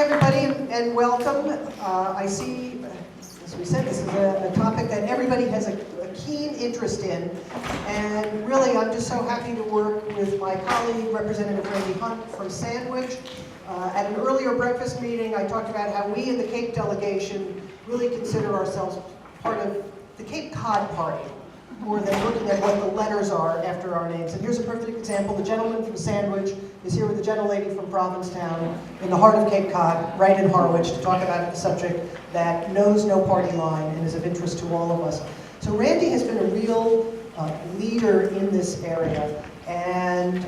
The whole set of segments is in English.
everybody, and welcome. I see, as we said, this is a topic that everybody has a keen interest in, and really I'm just so happy to work with my colleague, Representative Randy Hunt from Sandwich. At an earlier breakfast meeting, I talked about how we in the Cape delegation really consider ourselves part of the Cape Cod Party, more than looking at what the letters are after our names. And here's a perfect example. The gentleman from Sandwich is here with the gentlelady from Provincetown in the heart of Cape Cod, right in Harwich, to talk about a subject that knows no party line and is of interest to all of us. So Randy has been a real leader in this area and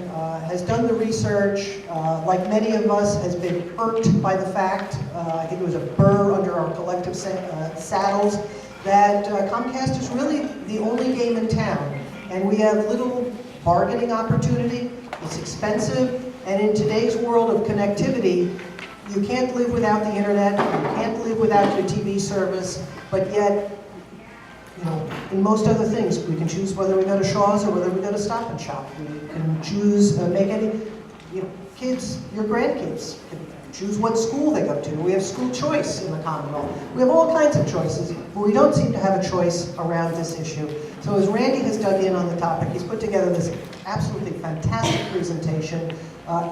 has done the research, like many of us, has been irked by the fact, I think it was a burr under our collective saddles, that Comcast is really the only game in town. And we have little bargaining opportunity, it's expensive, and in today's world of connectivity, you can't live without the internet, you can't live without your TV service, but yet, you know, in most other things, we can choose whether we go to Shaw's or whether we go to Stop and Shop. We can choose, make any, you know, kids, your grandkids, can choose what school they go to. We have school choice in the Commonwealth. We have all kinds of choices, but we don't seem to have a choice around this issue. So as Randy has dug in on the topic, he's put together this absolutely fantastic presentation.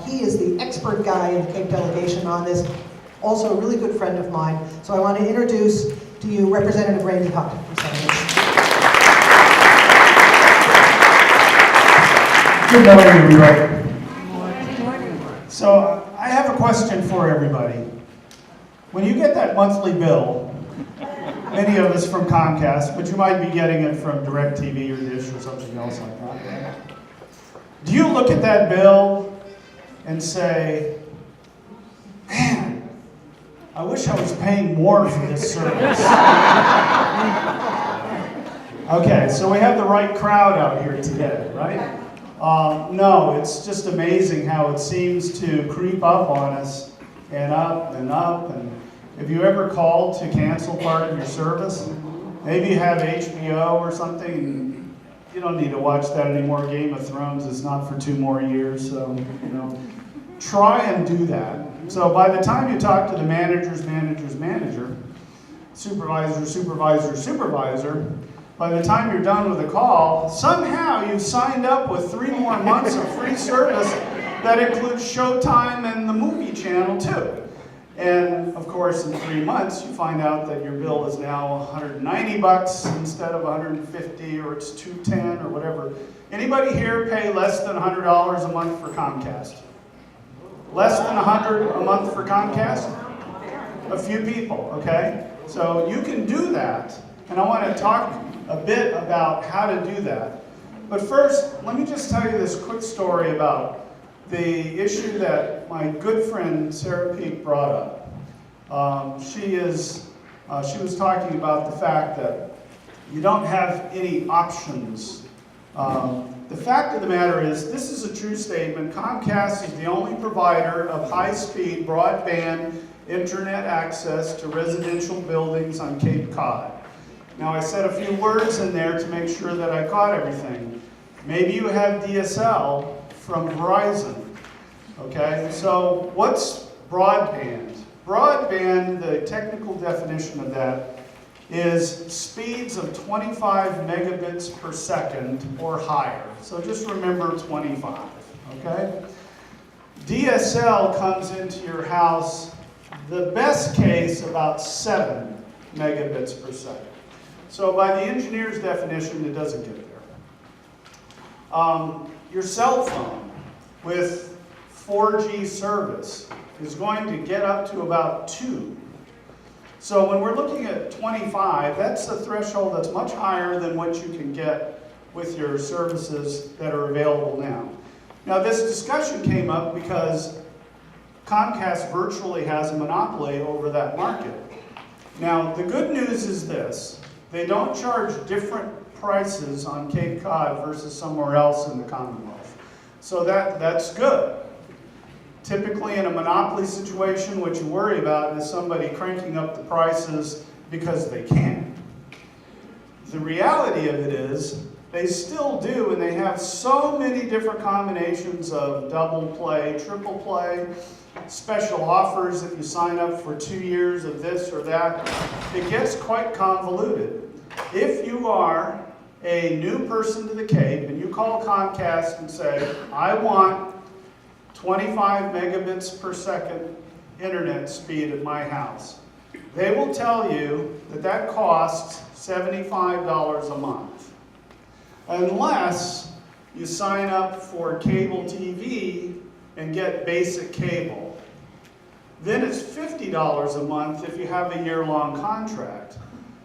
He is the expert guy in the Cape delegation on this, also a really good friend of mine. So I want to introduce to you Representative Randy Hunt from Sandwich. Good morning, everybody. Good morning. So I have a question for everybody. When you get that monthly bill, many of us from Comcast, but you might be getting it from DirecTV or Dish or something else like that. Do you look at that bill and say, man, I wish I was paying more for this service? Okay, so we have the right crowd out here today, right? No, it's just amazing how it seems to creep up on us and up and up. And if you ever called to cancel part of your service, maybe you have HBO or something, and you don't need to watch that anymore. Game of Thrones is not for 2 more years, so, you know, try and do that. So by the time you talk to the manager's manager, supervisor, by the time you're done with the call, somehow you've signed up with 3 more months of free service that includes Showtime and the movie channel too. And of course, in 3 months, you find out that your bill is now 190 bucks instead of 150, or it's 210 or whatever. Anybody here pay less than $100 a month for Comcast? Less than $100 a month for Comcast? A few people, okay? So you can do that, and I want to talk a bit about how to do that. But first, let me just tell you this quick story about the issue that my good friend Sarah Peake brought up. She was talking about the fact that you don't have any options. The fact of the matter is, this is a true statement. Comcast is the only provider of high-speed broadband internet access to residential buildings on Cape Cod. Now, I said a few words in there to make sure that I caught everything. Maybe you have DSL from Verizon, okay? So what's broadband? Broadband, the technical definition of that, is speeds of 25 megabits per second or higher. So just remember 25, okay? DSL comes into your house, the best case, about 7 megabits per second. So by the engineer's definition, it doesn't get there. Your cell phone with 4G service is going to get up to about 2. So when we're looking at 25, that's a threshold that's much higher than what you can get with your services that are available now. Now this discussion came up because Comcast virtually has a monopoly over that market. Now the good news is this. They don't charge different prices on Cape Cod versus somewhere else in the Commonwealth. So that's good. Typically in a monopoly situation, what you worry about is somebody cranking up the prices because they can. The reality of it is They still do, and they have so many different combinations of double play, triple play, special offers if you sign up for 2 years of this or that. It gets quite convoluted. If you are a new person to the Cape and you call Comcast and say, I want 25 megabits per second internet speed at my house, they will tell you that that costs $75 a month. Unless you sign up for cable TV and get basic cable. Then it's $50 a month if you have a year-long contract.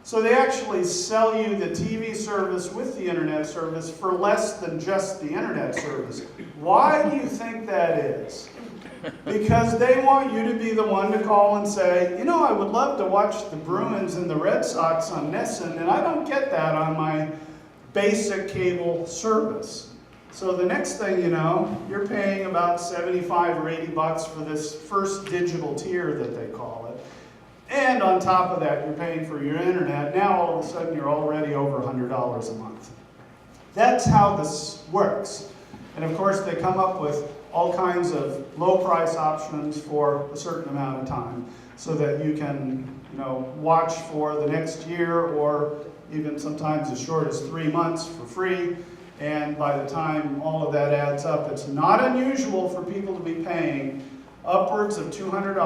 So they actually sell you the TV service with the internet service for less than just the internet service. Why do you think that is? Because they want you to be the one to call and say, you know, I would love to watch the Bruins and the Red Sox on Nessun, and I don't get that on my basic cable service. So the next thing you know, you're paying about 75 or 80 bucks for this first digital tier that they call it. And on top of that, you're paying for your internet. Now all of a sudden you're already over $100 a month. That's how this works. And of course they come up with all kinds of low price options for a certain amount of time so that you can, watch for the next year or even sometimes as short as 3 months for free. And by the time all of that adds up, it's not unusual for people to be paying upwards of $200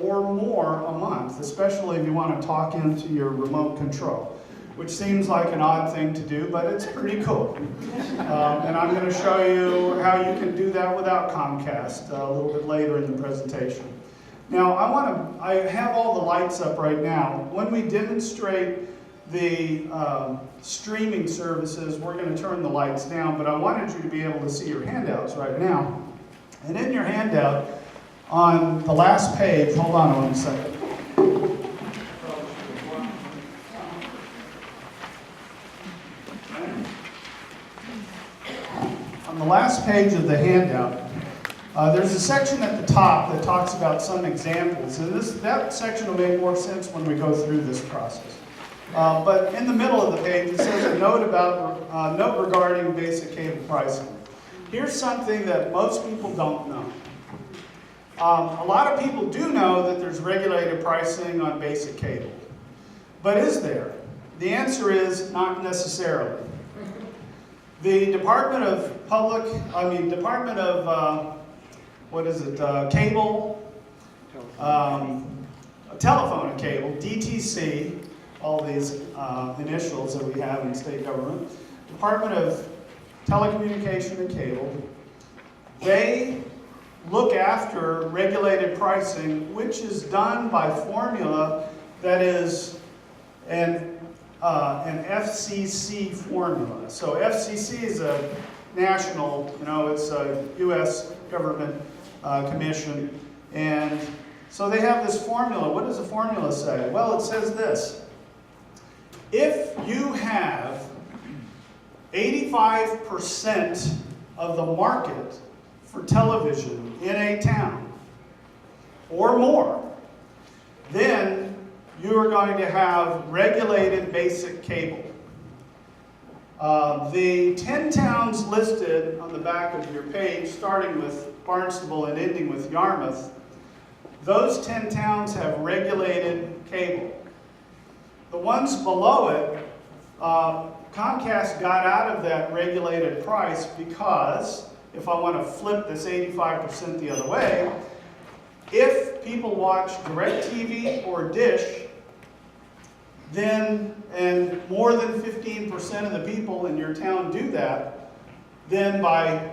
or more a month, especially if you want to talk into your remote control, which seems like an odd thing to do, but it's pretty cool. And I'm going to show you how you can do that without Comcast a little bit later in the presentation. Now, I have all the lights up right now. When we demonstrate the streaming services, we're going to turn the lights down, but I wanted you to be able to see your handouts right now. And in your handout, on the last page, hold on one second. On the last page of the handout, there's a section at the top that talks about some examples, and that section will make more sense when we go through this process. But in the middle of the page, it says a note regarding basic cable pricing. Here's something that most people don't know. A lot of people do know that there's regulated pricing on basic cable. But is there? The answer is not necessarily. The Department of Cable, Telephone and Cable, DTC, all these initials that we have in state government, Department of Telecommunication and Cable, they look after regulated pricing, which is done by formula that is an FCC formula. So FCC is a national, it's a U.S. government commission, and so they have this formula. What does the formula say? Well, it says this. If you have 85% of the market for television in a town or more, then you are going to have regulated basic cable. The 10 towns listed on the back of your page, starting with Barnstable and ending with Yarmouth, those 10 towns have regulated cable. The ones below it, Comcast got out of that regulated price because, if I want to flip this 85% the other way, if people watch DirecTV or Dish, then, and more than 15% of the people in your town do that, then by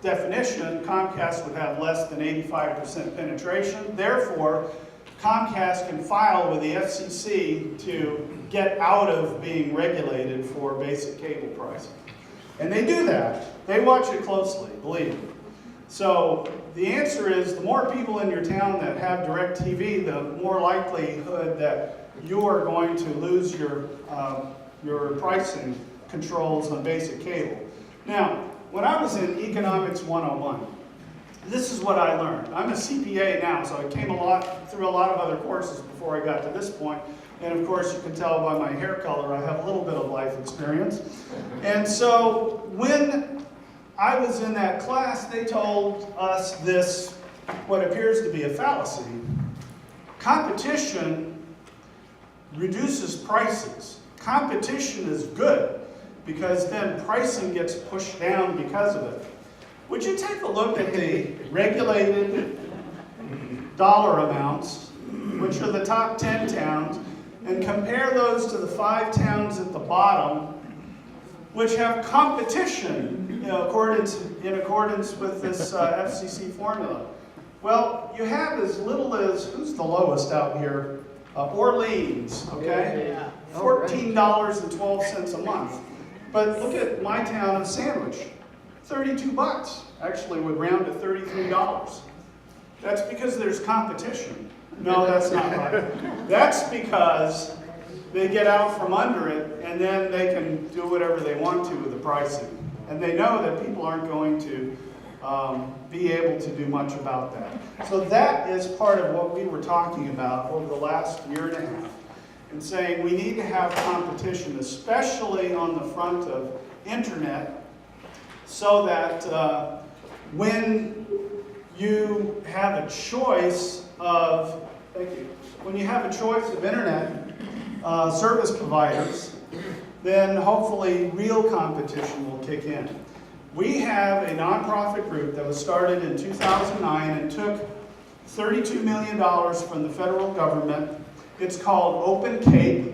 definition, Comcast would have less than 85% penetration. Therefore, Comcast can file with the FCC to get out of being regulated for basic cable pricing. And they do that. They watch it closely, believe me. So the answer is, the more people in your town that have DirecTV, the more likelihood that you are going to lose your pricing controls on basic cable. Now, when I was in Economics 101, this is what I learned. I'm a CPA now, so I came through a lot of other courses before I got to this point. And of course, you can tell by my hair color, I have a little bit of life experience. And so when I was in that class, they told us this, what appears to be a fallacy. Competition reduces prices. Competition is good because then pricing gets pushed down because of it. Would you take a look at the regulated dollar amounts, which are the top 10 towns, and compare those to the 5 towns at the bottom, which have competition in accordance with this FCC formula? Well, you have as little as, who's the lowest out here? Orleans, okay? $14.12 a month. But look at my town of Sandwich, 32 bucks. Actually, would round to $33. That's because there's competition. No, that's not right. That's because they get out from under it, and then they can do whatever they want to with the pricing. And they know that people aren't going to be able to do much about that. So that is part of what we were talking about over the last year and a half, and saying we need to have competition, especially on the front of internet, so that when you have a choice of, when you have a choice of internet service providers, then hopefully real competition will kick in. We have a nonprofit group that was started in 2009 and took $32 million from the federal government. It's called Open Cape.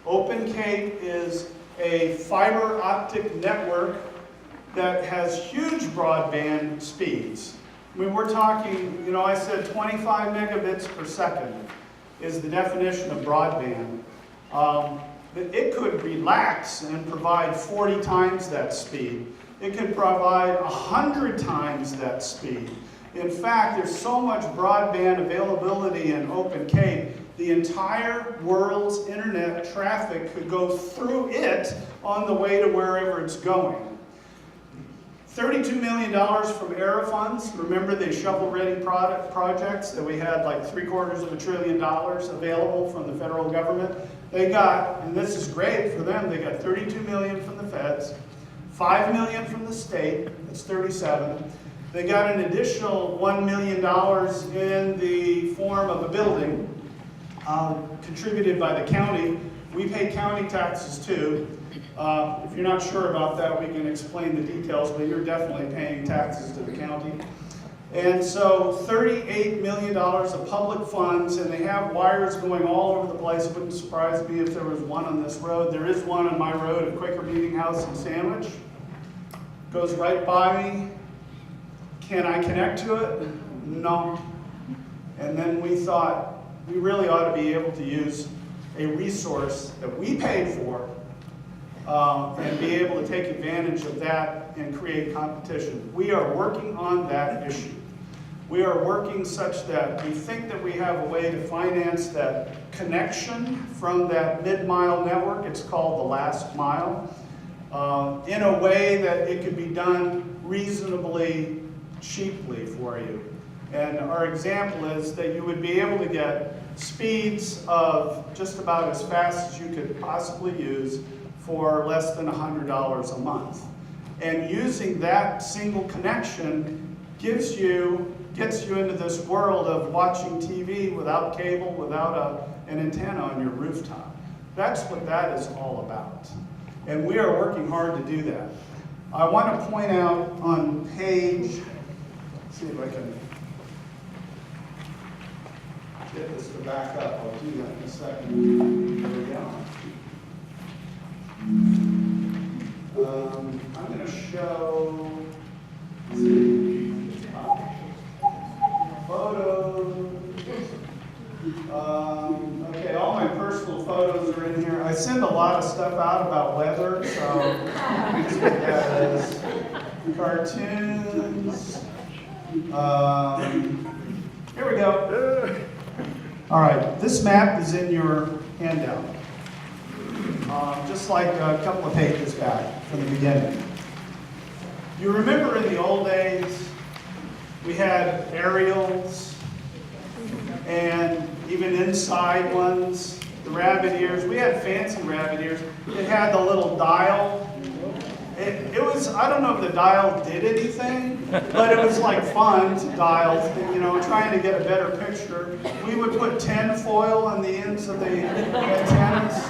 Open Cape is a fiber optic network that has huge broadband speeds. I mean, we're talking, you know, I said 25 megabits per second is the definition of broadband. It could relax and provide 40 times that speed. It can provide 100 times that speed. In fact, there's so much broadband availability in Open Cape, the entire world's internet traffic could go through it on the way to wherever it's going. $32 million from ERA funds. Remember the shovel-ready projects that we had like $750 billion available from the federal government? They got, and this is great for them, they got $32 million from the feds, $5 million from the state, that's 37. They got an additional $1 million in the form of a building contributed by the county. We pay county taxes too. If you're not sure about that, we can explain the details, but you're definitely paying taxes to the county. And so $38 million of public funds, and they have wires going all over the place. It wouldn't surprise me if there was one on this road. There is one on my road at Quaker Meeting House in Sandwich. Goes right by me. Can I connect to it? No. And then we thought we really ought to be able to use a resource that we paid for and be able to take advantage of that and create competition. We are working on that issue. We are working such that we think that we have a way to finance that connection from that mid-mile network. It's called the last mile, in a way that it could be done reasonably cheaply for you. And our example is that you would be able to get speeds of just about as fast as you could possibly use for less than $100 a month. And using that single connection gets you into this world of watching TV without cable, without an antenna on your rooftop. That's what that is all about. And we are working hard to do that. I want to point out on page, let's see if I can get this to back up. I'll do that in a second. There we go. I'm going to show, let's see, photos. Okay, all my personal photos are in here. I send a lot of stuff out about weather, so that's what that is. Cartoons. Here we go. All right, this map is in your handout. Just like a couple of pages back from the beginning. You remember in the old days, we had aerials, and even inside ones, the rabbit ears. We had fancy rabbit ears. It had the little dial. It was, I don't know if the dial did anything, but it was like fun to dial, you know, trying to get a better picture. We would put tin foil on the ends of the antennas.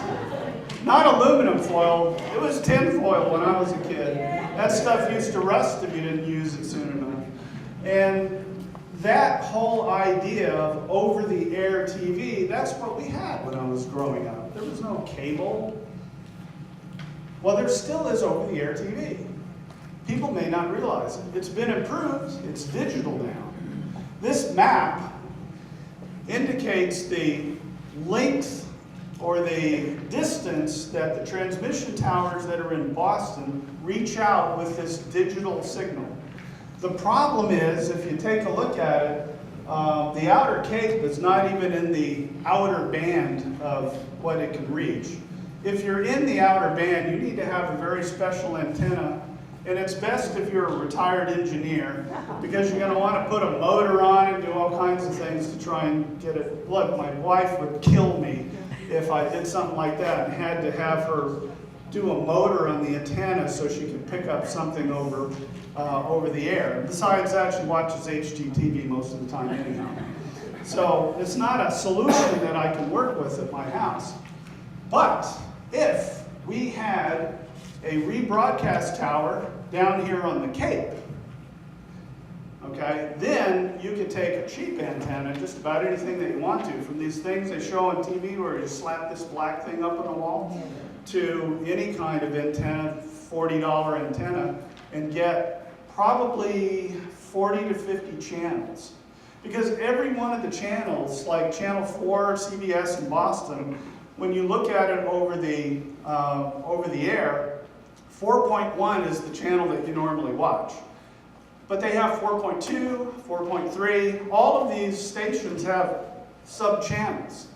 Not aluminum foil, it was tin foil when I was a kid. That stuff used to rust if you didn't use it soon enough. And that whole idea of over-the-air TV, that's what we had when I was growing up. There was no cable. Well, there still is over-the-air TV. People may not realize it. It's been improved. It's digital now. This map indicates the length or the distance that the transmission towers that are in Boston reach out with this digital signal. The problem is, if you take a look at it, the outer cape is not even in the outer band of what it can reach. If you're in the outer band, you need to have a very special antenna, and it's best if you're a retired engineer, because you're going to want to put a motor on and do all kinds of things to try and get it. Look, my wife would kill me if I did something like that and had to have her do a motor on the antenna so she could pick up something over the air. Besides that, she watches HGTV most of the time anyhow. So it's not a solution that I can work with at my house. But if we had a rebroadcast tower down here on the Cape, okay, then you could take a cheap antenna, just about anything that you want to, from these things they show on TV where you slap this black thing up on a wall, to any kind of antenna, $40 antenna, and get probably 40 to 50 channels. Because every one of the channels, like Channel 4, CBS in Boston, when you look at it over the air, 4.1 is the channel that you normally watch. But they have 4.2, 4.3, all of these stations have sub-channels.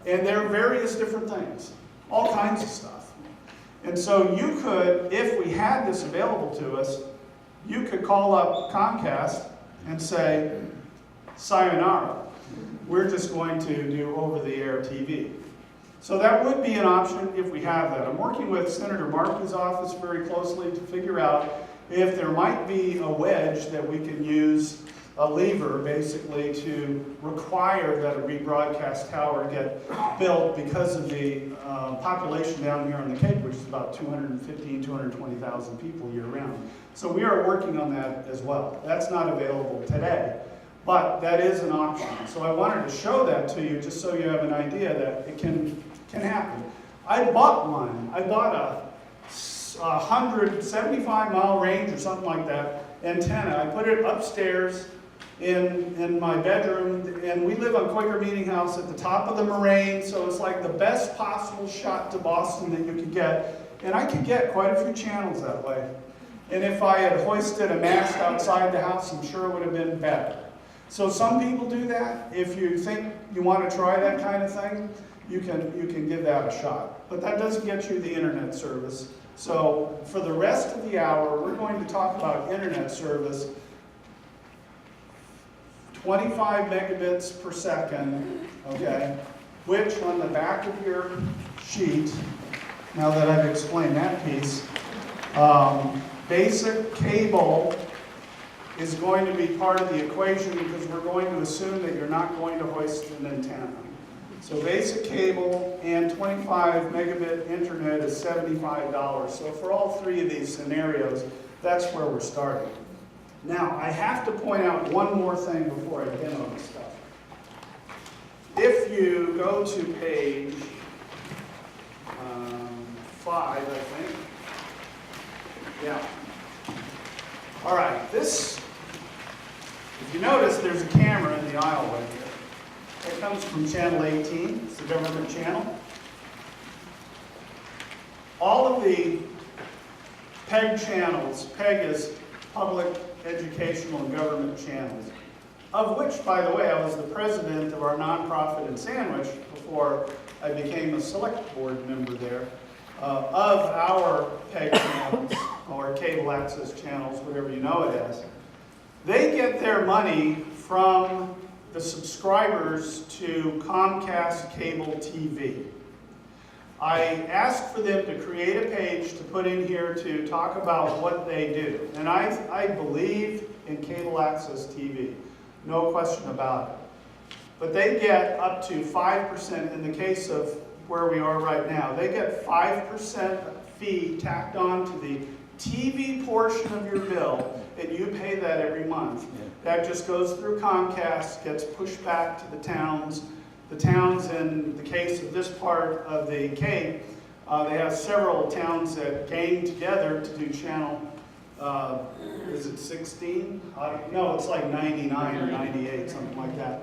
And they're various different things, all kinds of stuff. And so you could, if we had this available to us, you could call up Comcast and say, sayonara, we're just going to do over-the-air TV. So that would be an option if we have that. I'm working with Senator Markey's office very closely to figure out if there might be a wedge that we can use, a lever basically, to require that a rebroadcast tower get built because of the population down here on the Cape, which is about 215,000, 220,000 people year-round. So we are working on that as well. That's not available today, but that is an option. So I wanted to show that to you just so you have an idea that it can happen. I bought one. I bought a 175-mile range or something like that antenna. I put it upstairs in my bedroom, and we live on Quaker Meeting House at the top of the moraine, so it's like the best possible shot to Boston that you could get. And I could get quite a few channels that way. And if I had hoisted a mast outside the house, I'm sure it would have been better. So some people do that. If you think you want to try that kind of thing, you can give that a shot. But that doesn't get you the internet service. So for the rest of the hour, we're going to talk about internet service, 25 megabits per second, okay, which on the back of your sheet, now that I've explained that piece, basic cable is going to be part of the equation because we're going to assume that you're not going to hoist an antenna. So basic cable and 25 megabit internet is $75. So for all three of these scenarios, that's where we're starting. Now, I have to point out one more thing before I begin on this stuff. If you go to page 5, I think. Yeah. All right, this, if you notice, there's a camera in the aisle right here. It comes from channel 18, it's the government channel. All of the PEG channels, PEG is public, educational, and government channels, of which, by the way, I was the president of our nonprofit in Sandwich before I became a select board member there, of our PEG channels, or cable access channels, whatever you know it as. They get their money from the subscribers to Comcast Cable TV. I asked for them to create a page to put in here to talk about what they do. And I believe in cable access TV, no question about it. But they get up to 5%, in the case of where we are right now, they get 5% fee tacked on to the TV portion of your bill, and you pay that every month. That just goes through Comcast, gets pushed back to the towns. The towns, in the case of this part of the Cape, they have several towns that gang together to do channel, is it 16? No, it's like 99 or 98, something like that.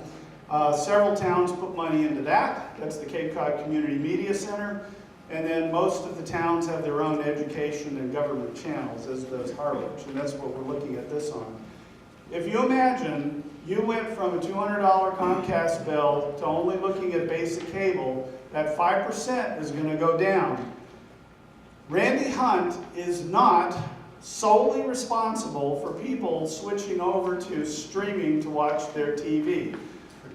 Several towns put money into that. That's the Cape Cod Community Media Center. And then most of the towns have their own education and government channels, as does Harwich. And that's what we're looking at this on. If you imagine you went from a $200 Comcast bill to only looking at basic cable, that 5% is going to go down. Randy Hunt is not solely responsible for people switching over to streaming to watch their TV.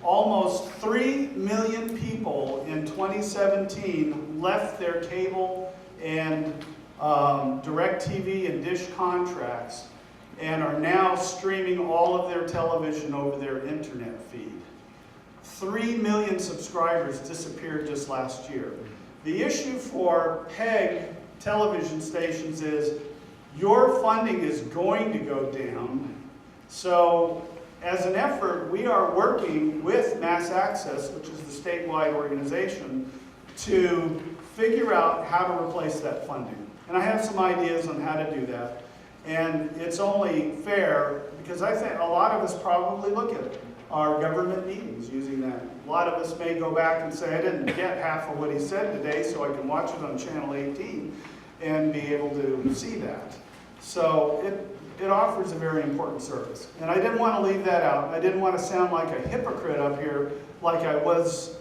Almost 3 million people in 2017 left their cable and DirecTV and Dish contracts and are now streaming all of their television over their internet feed. 3 million subscribers disappeared just last year. The issue for PEG television stations is your funding is going to go down. So as an effort, we are working with Mass Access, which is the statewide organization, to figure out how to replace that funding. And I have some ideas on how to do that. And it's only fair, because I think a lot of us probably look at our government meetings using that. A lot of us may go back and say, I didn't get half of what he said today, so I can watch it on Channel 18 and be able to see that. So it offers a very important service. And I didn't want to leave that out. I didn't want to sound like a hypocrite up here, like I was,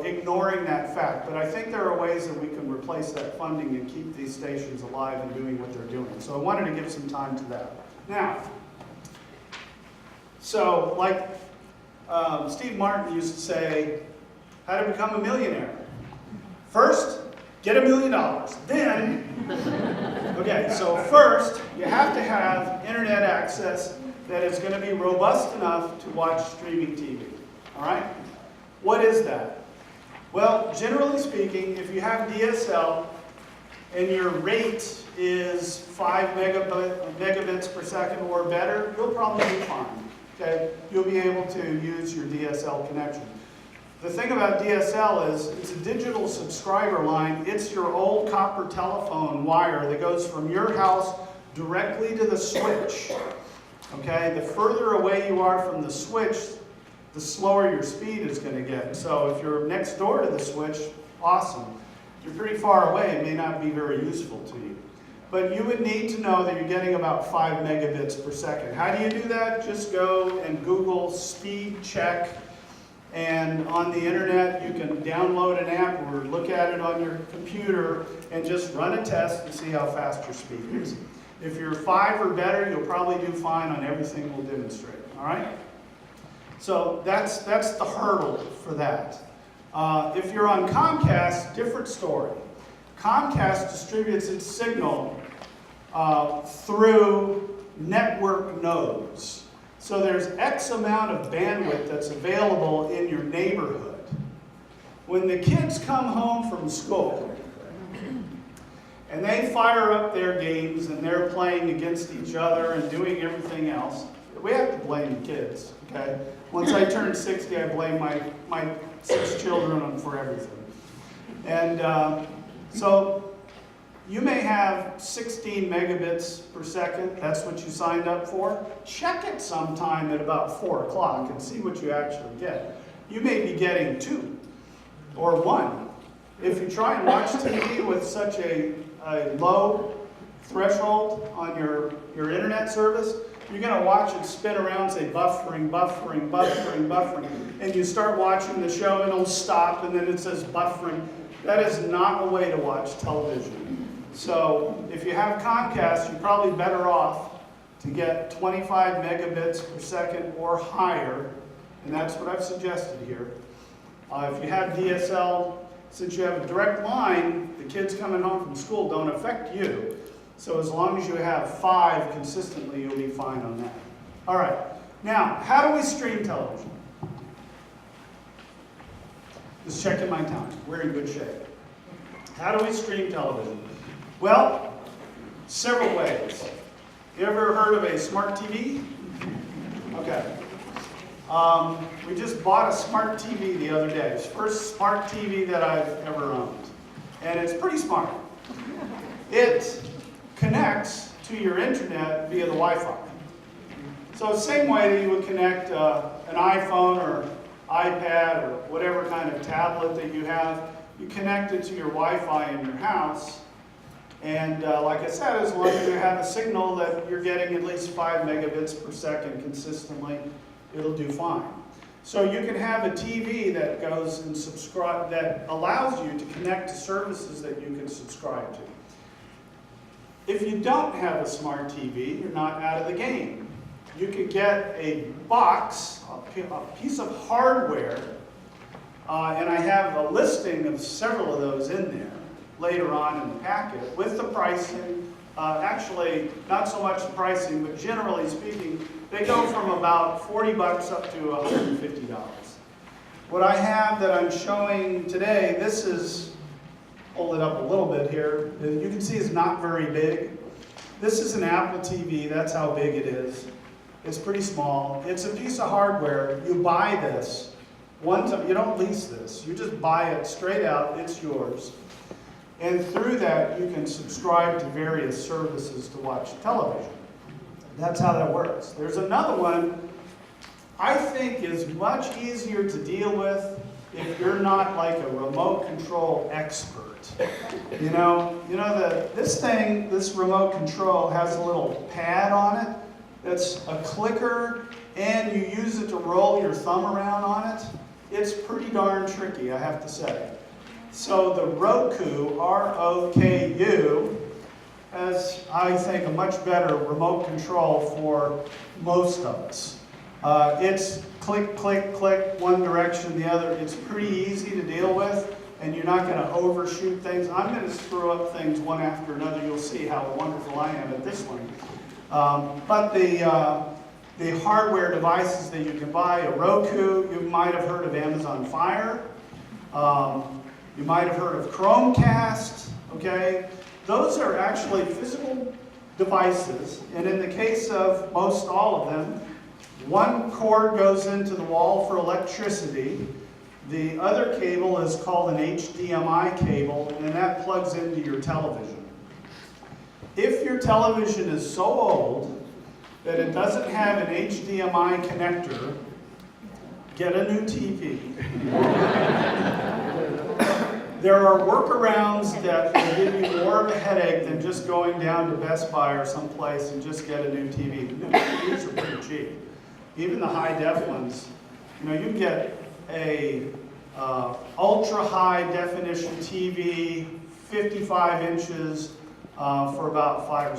ignoring that fact. But I think there are ways that we can replace that funding and keep these stations alive and doing what they're doing. So I wanted to give some time to that. Now, so like Steve Martin used to say, how to become a millionaire. First, get $1 million. Then, okay, so first, you have to have internet access that is going to be robust enough to watch streaming TV. All right? What is that? Well, generally speaking, if you have DSL and your rate is 5 megabits per second or better, you'll probably be fine. Okay? You'll be able to use your DSL connection. The thing about DSL is it's a digital subscriber line. It's your old copper telephone wire that goes from your house directly to the switch. Okay? The further away you are from the switch, the slower your speed is going to get. So if you're next door to the switch, awesome. If you're pretty far away, it may not be very useful to you. But you would need to know that you're getting about 5 megabits per second. How do you do that? Just go and Google speed check. And on the internet, you can download an app or look at it on your computer and just run a test and see how fast your speed is. If you're 5 or better, you'll probably do fine on everything we'll demonstrate. All right? So that's the hurdle for that. If you're on Comcast, different story. Comcast distributes its signal through network nodes. So there's X amount of bandwidth that's available in your neighborhood. When the kids come home from school and they fire up their games and they're playing against each other and doing everything else, we have to blame the kids, okay? Once I turned 60, I blame my 6 children for everything. And so you may have 16 megabits per second. That's what you signed up for. Check it sometime at about 4 o'clock and see what you actually get. You may be getting 2 or 1. If you try and watch TV with such a low threshold on your internet service, you're going to watch it spin around, say buffering, buffering, buffering, buffering. And you start watching the show and it'll stop and then it says buffering. That is not a way to watch television. So if you have Comcast, you're probably better off to get 25 megabits per second or higher. And that's what I've suggested here. If you have DSL, since you have a direct line, the kids coming home from school don't affect you. So as long as you have 5 consistently, you'll be fine on that. All right, now, how do we stream television? Just checking my time. We're in good shape. How do we stream television? Well, several ways. You ever heard of a smart TV? Okay. We just bought a smart TV the other day. It's the first smart TV that I've ever owned. And it's pretty smart. It connects to your internet via the Wi-Fi. So same way that you would connect an iPhone or iPad or whatever kind of tablet that you have, you connect it to your Wi-Fi in your house. And like I said, as long as you have a signal that you're getting at least 5 megabits per second consistently, it'll do fine. So you can have a TV that goes and subscribe, that allows you to connect to services that you can subscribe to. If you don't have a smart TV, you're not out of the game. You could get a box, a piece of hardware, and I have a listing of several of those in there later on in the packet with the pricing. Actually, not so much the pricing, but generally speaking, they go from about $40 up to $150. What I have that I'm showing today, this is, hold it up a little bit here, you can see it's not very big. This is an Apple TV, that's how big it is. It's pretty small. It's a piece of hardware. You buy this. You don't lease this. You just buy it straight out. It's yours. And through that, you can subscribe to various services to watch television. That's how that works. There's another one I think is much easier to deal with if you're not like a remote control expert. This remote control has a little pad on it that's a clicker, and you use it to roll your thumb around on it. It's pretty darn tricky, I have to say. So the Roku, R-O-K-U, has, I think, a much better remote control for most of us. It's click, click, click, one direction, the other. It's pretty easy to deal with, and you're not going to overshoot things. I'm going to screw up things one after another. You'll see how wonderful I am at this one. But the hardware devices that you can buy, a Roku, you might have heard of Amazon Fire. You might have heard of Chromecast, okay? Those are actually physical devices, and in the case of most all of them, one cord goes into the wall for electricity. The other cable is called an HDMI cable, and that plugs into your television. If your television is so old that it doesn't have an HDMI connector, get a new TV. There are workarounds that will give you more of a headache than just going down to Best Buy or someplace and just get a new TV. The new TVs are pretty cheap. Even the high-def ones. You can get a ultra-high definition TV, 55 inches, for about $500 or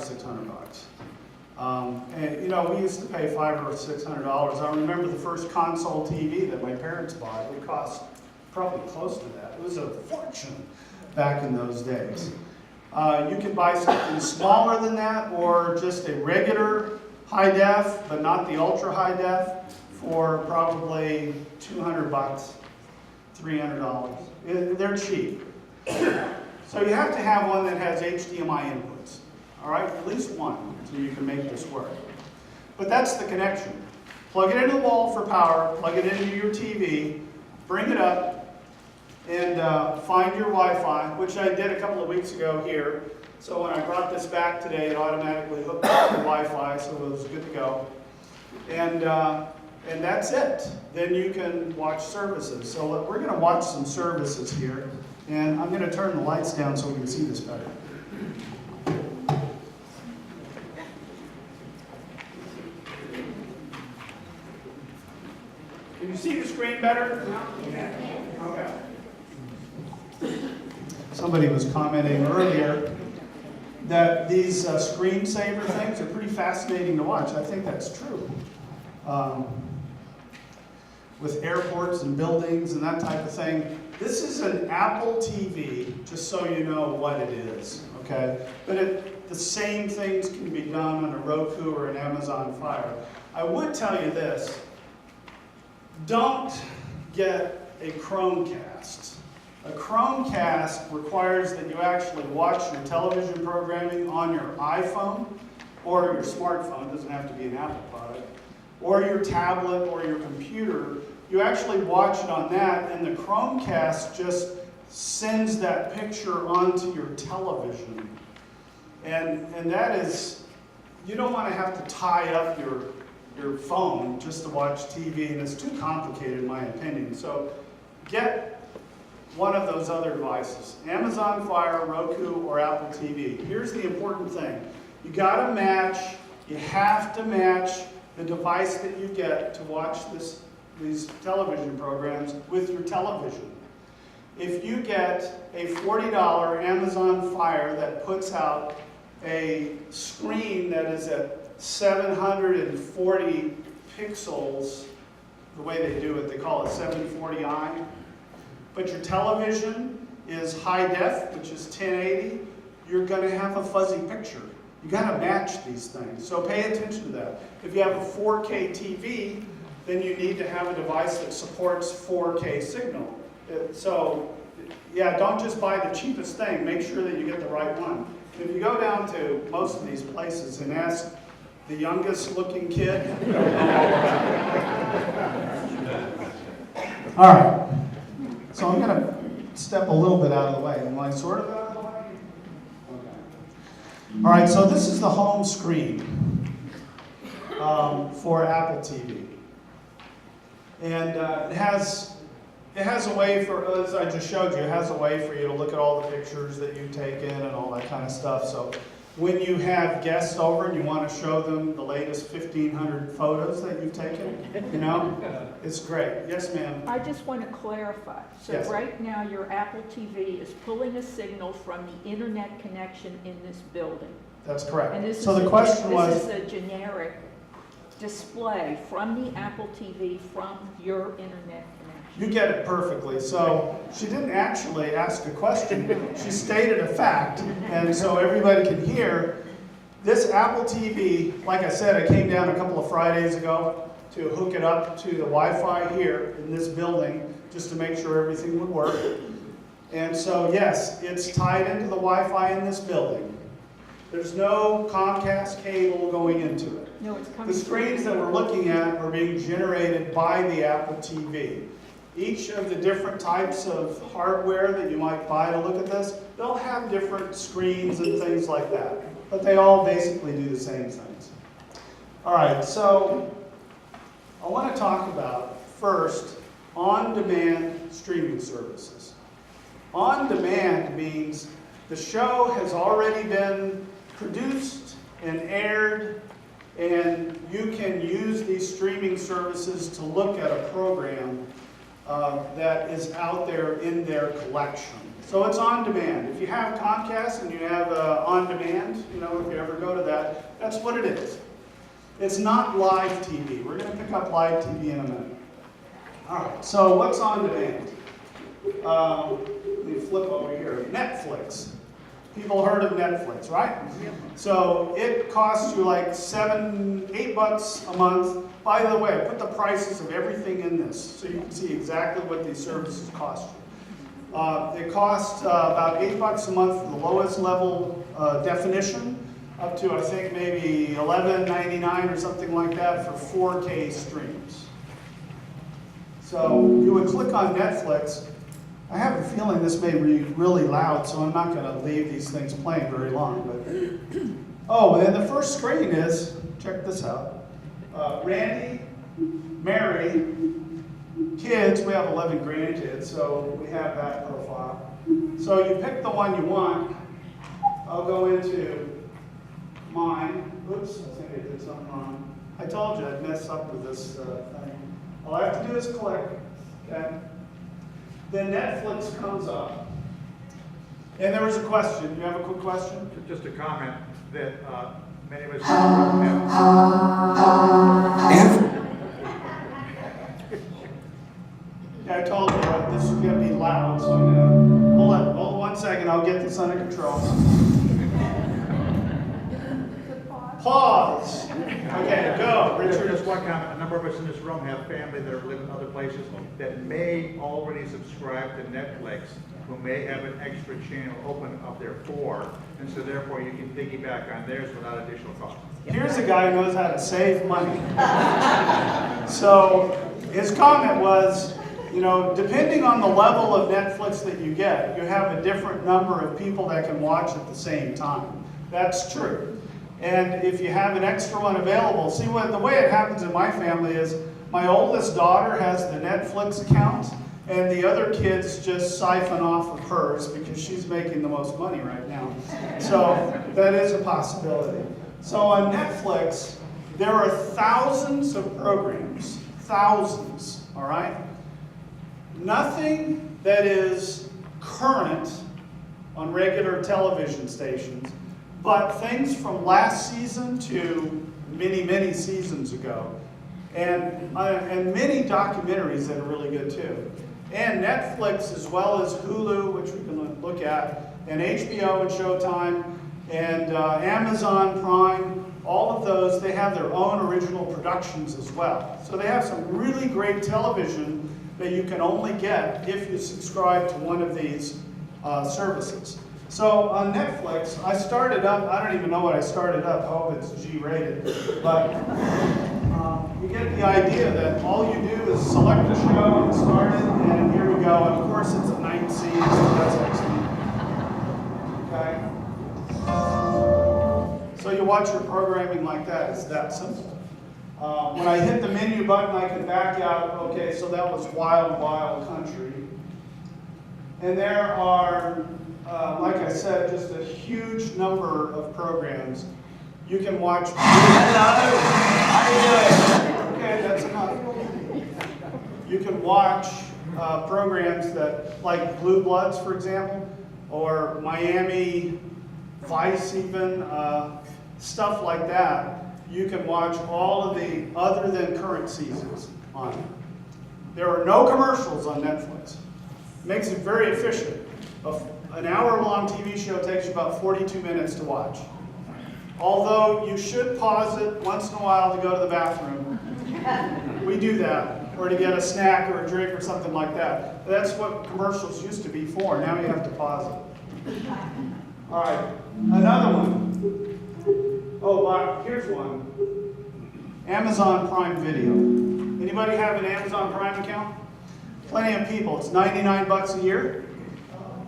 $600. And we used to pay $500 or $600. I remember the first console TV that my parents bought. It cost probably close to that. It was a fortune back in those days. You can buy something smaller than that, or just a regular high def, but not the ultra high def, for probably $200, $300. They're cheap. So you have to have one that has HDMI inputs. All right, at least one, so you can make this work. But that's the connection. Plug it into the wall for power, plug it into your TV, bring it up, and find your Wi-Fi, which I did a couple of weeks ago here. So when I brought this back today, it automatically hooked up to Wi-Fi, so it was good to go. And that's it. Then you can watch services. So we're going to watch some services here, and I'm going to turn the lights down so we can see this better. Can you see the screen better? Okay. Somebody was commenting earlier that these screensaver things are pretty fascinating to watch. I think that's true. with airports and buildings and that type of thing. This is an Apple TV, just so you know what it is, okay? But the same things can be done on a Roku or an Amazon Fire. I would tell you this, don't get a Chromecast. A Chromecast requires that you actually watch your television programming on your iPhone or your smartphone, it doesn't have to be an Apple product, or your tablet or your computer. You actually watch it on that, and the Chromecast just sends that picture onto your television. And that is, you don't want to have to tie up your phone just to watch TV, and it's too complicated in my opinion. So get one of those other devices, Amazon Fire, Roku, or Apple TV. Here's the important thing. You gotta match, you have to match the device that you get to watch these television programs with your television. If you get a $40 Amazon Fire that puts out a screen that is at 740 pixels, the way they do it, they call it 740i, but your television is high def, which is 1080, you're going to have a fuzzy picture. You got to match these things, so pay attention to that. If you have a 4K TV, then you need to have a device that supports 4K signal. So, yeah, don't just buy the cheapest thing, make sure that you get the right one. If you go down to most of these places and ask the youngest looking kid. All right, so I'm gonna step a little bit out of the way. Am I sort of out of the way? Okay. All right, so this is the home screen for Apple TV. And it has a way for, as I just showed you, it has a way for you to look at all the pictures that you've taken and all that kind of stuff. So when you have guests over and you want to show them the latest 1,500 photos that you've taken, you know, it's great. Yes, ma'am? I just want to clarify. So Yes. Right now, your Apple TV is pulling a signal from the internet connection in this building. That's correct. And this So is the question was, this is a generic display from the Apple TV from your internet connection. you get it perfectly. So she didn't actually ask a question. She stated a fact. And so everybody can hear. This Apple TV, like I said, I came down a couple of Fridays ago to hook it up to the Wi-Fi here in this building just to make sure everything would work. And so, yes, it's tied into the Wi-Fi in this building. There's no Comcast cable going into it. No, it's coming. The screens that we're looking at are being generated by the Apple TV. Each of the different types of hardware that you might buy to look at this, they'll have different screens and things like that. But they all basically do the same things. All right, so I want to talk about, first, on-demand streaming services. On-demand means the show has already been produced and aired, and you can use these streaming services to look at a program that is out there in their collection. So it's on demand. If you have Comcast and you have on demand, you know, if you ever go to that, that's what it is. It's not live TV. We're going to pick up live TV in a minute. All right, so what's on demand? Let me flip over here. Netflix. People heard of Netflix, right? Yep. So it costs you like $8 a month. By the way, I put the prices of everything in this so you can see exactly what these services cost you. It costs about $8 a month for the lowest level definition, up to I think maybe $11.99 or something like that for 4K streams. So you would click on Netflix. I have a feeling this may be really loud, so I'm not going to leave these things playing very long. But oh, and the first screen is, check this out. Randy, Mary, kids, we have 11 grandkids, so we have that profile. So you pick the one you want. I'll go into mine. Oops, I think I did something wrong. I told you I'd mess up with this thing. All I have to do is click, okay? Then Netflix comes up. And there was a question. You have a quick question? Just a comment that many of us have. Yeah, I told you this is going to be loud, so I'm going to hold on 1 second. I'll get this under control. Pause. Okay, go, Richard. Just one comment. A number of us in this room have family that live in other places that may already subscribe to Netflix, who may have an extra channel open of their 4, and so therefore you can piggyback on theirs without additional cost. Here's a guy who knows how to save money. So his comment was, you know, depending on the level of Netflix that you get, you have a different number of people that can watch at the same time. That's true. And if you have an extra one available, see what the way it happens in my family is my oldest daughter has the Netflix account and the other kids just siphon off of hers because she's making the most money right now. So that is a possibility. So on Netflix, there are thousands of programs, thousands, all right? Nothing that is current on regular television stations, but things from last season to many, many seasons ago. And many documentaries that are really good too. And Netflix as well as Hulu, which we can look at, and HBO and Showtime, and Amazon Prime, all of those, they have their own original productions as well. So they have some really great television that you can only get if you subscribe to one of these services. So on Netflix, I started up, I don't even know what I started up, I hope it's G-rated, but you get the idea that all you do is select a show and start it, and here we go. And of course it's a night scene, so that's excellent. Okay? So you watch your programming like that, it's that simple. When I hit the menu button, I can back out, okay, so that was Wild Wild Country. And there are, like I said, just a huge number of programs. You can watch. Hello, how you doing? Okay, that's enough. You can watch programs that, like Blue Bloods, for example, or Miami Vice, even stuff like that. You can watch all of the other than current seasons on it. There are no commercials on Netflix. It makes it very efficient. An hour-long TV show takes you about 42 minutes to watch. Although you should pause it once in a while to go to the bathroom. We do that, or to get a snack or a drink or something like that. That's what commercials used to be for. Now you have to pause it. All right, another one. Oh, wow, here's one. Amazon Prime Video. Anybody have an Amazon Prime account? Plenty of people. It's $99 a year.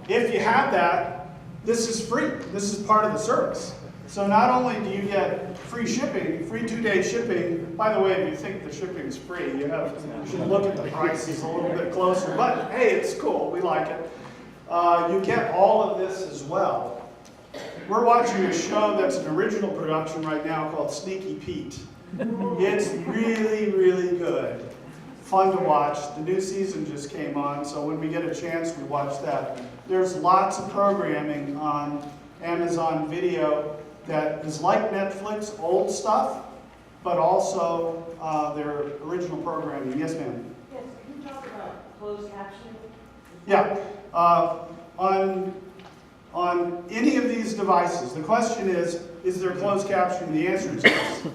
If you have that, this is free. This is part of the service. So not only do you get free shipping, free 2-day shipping. By the way, if you think the shipping is free, you should look at the prices a little bit closer. But hey, it's cool. We like it. You get all of this as well. We're watching a show that's an original production right now called Sneaky Pete. It's really, really good. Fun to watch. The new season just came on, so when we get a chance, we watch that. There's lots of programming on Amazon Video that is like Netflix, old stuff, but also their original programming. Yes, ma'am? Yes, can you talk about closed captioning? Yeah. On any of these devices, the question is there closed captioning? The answer is yes.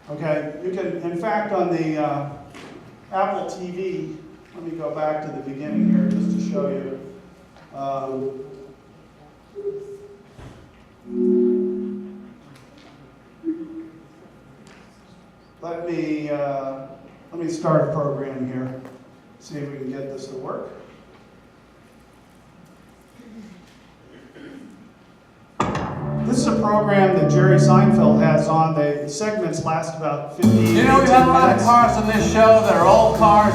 Okay, you can, in fact, on the Apple TV, let me go back to the beginning here just to show you. Let me start a program here, see if we can get this to work. This is a program that Jerry Seinfeld has on. The segments last about 15 You know, we've had a lot of cars on this show that are old cars.